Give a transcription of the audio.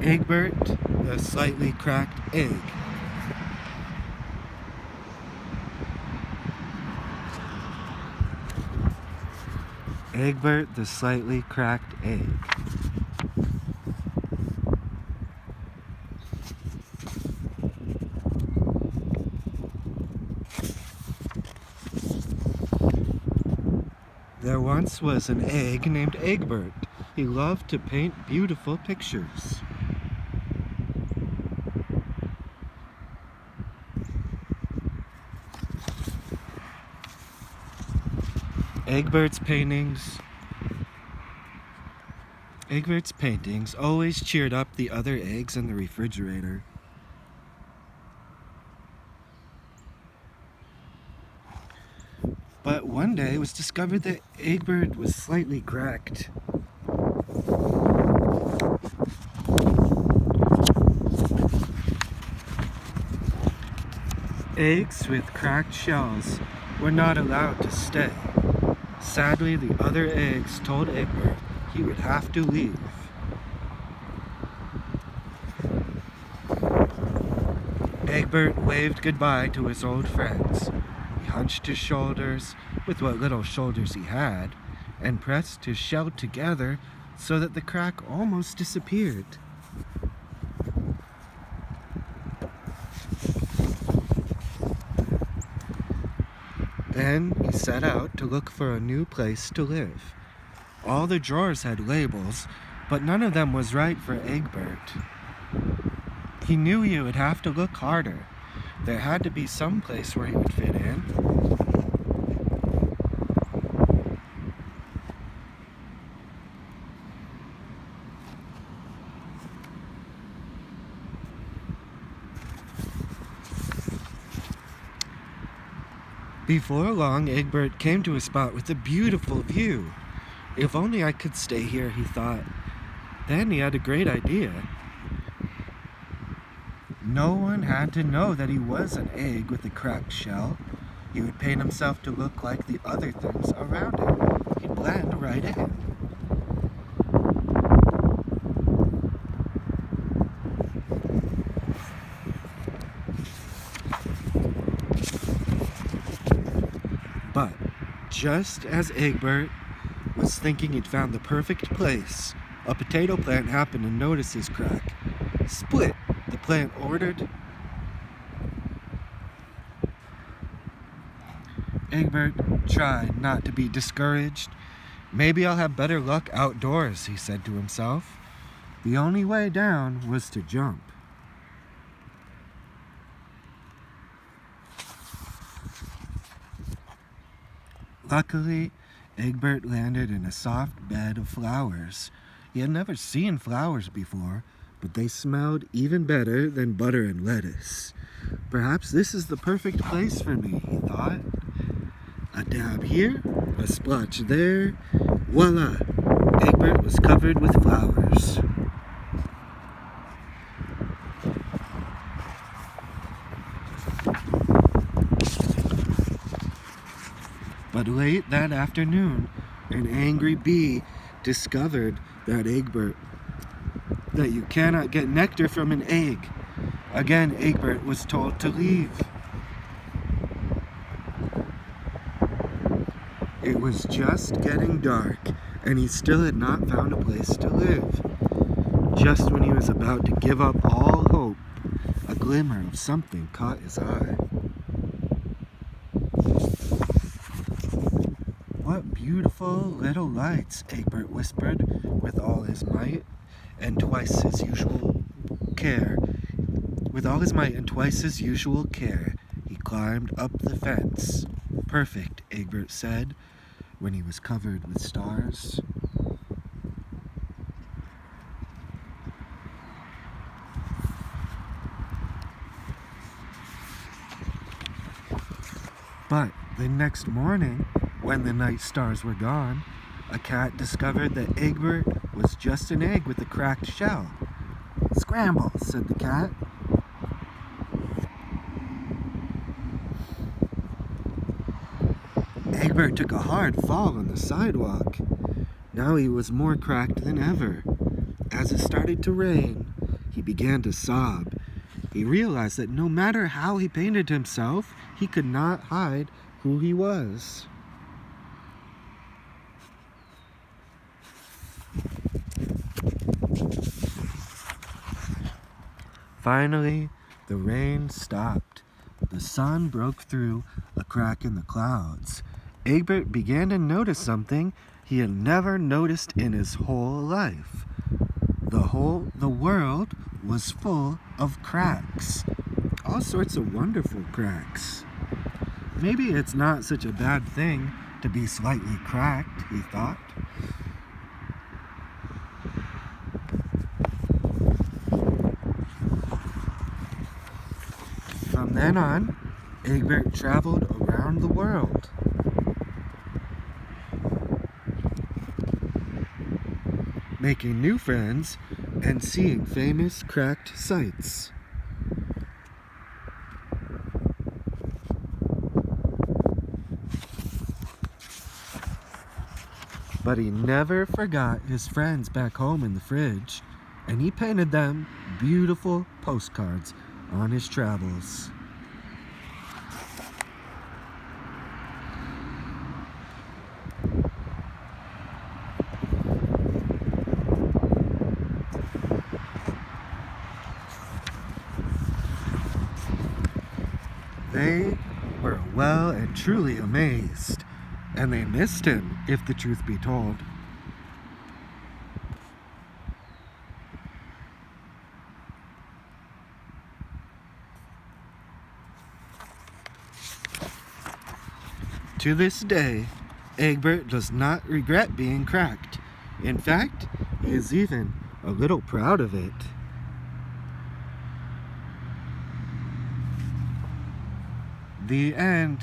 Eggbert, the slightly cracked egg. Eggbert, the slightly cracked egg. There once was an egg named Eggbert. He loved to paint beautiful pictures. Egbert's paintings always cheered up the other eggs in the refrigerator. But one day it was discovered that Eggbert was slightly cracked. Eggs with cracked shells were not allowed to stay. Sadly, the other eggs told Eggbert he would have to leave. Eggbert waved goodbye to his old friends. He hunched his shoulders, with what little shoulders he had, and pressed his shell together so that the crack almost disappeared. Then he set out to look for a new place to live. All the drawers had labels, but none of them was right for Eggbert. He knew he would have to look harder. There had to be some place where he would fit in. Before long, Eggbert came to a spot with a beautiful view. If only I could stay here, he thought. Then he had a great idea. No one had to know that he was an egg with a cracked shell. He would paint himself to look like the other things around him. He'd blend right in. But just as Eggbert was thinking he'd found the perfect place, a potato plant happened to notice his crack. Split, the plant ordered. Eggbert tried not to be discouraged. Maybe I'll have better luck outdoors, he said to himself. The only way down was to jump. Luckily, Eggbert landed in a soft bed of flowers. He had never seen flowers before, but they smelled even better than butter and lettuce. Perhaps this is the perfect place for me, he thought. A dab here, a splotch there. Voila! Eggbert was covered with flowers. But late that afternoon, an angry bee discovered that you cannot get nectar from an egg. Again, Eggbert was told to leave. It was just getting dark, and he still had not found a place to live. Just when he was about to give up all hope, a glimmer of something caught his eye. What beautiful little lights, Eggbert whispered with all his might and twice his usual care. With all his might and twice his usual care, he climbed up the fence. Perfect, Eggbert said, when he was covered with stars. But the next morning, when the night stars were gone, a cat discovered that Eggbert was just an egg with a cracked shell. "Scramble," said the cat. Eggbert took a hard fall on the sidewalk. Now he was more cracked than ever. As it started to rain, he began to sob. He realized that no matter how he painted himself, he could not hide who he was. Finally, the rain stopped. The sun broke through a crack in the clouds. Eggbert began to notice something he had never noticed in his whole life. The world was full of cracks. All sorts of wonderful cracks. Maybe it's not such a bad thing to be slightly cracked, he thought. From then on, Eggbert traveled around the world. Making new friends and seeing famous cracked sights. But he never forgot his friends back home in the fridge, and he painted them beautiful postcards on his travels. They were well and truly amazed, and they missed him, if the truth be told. To this day, Eggbert does not regret being cracked. In fact, he is even a little proud of it. The end.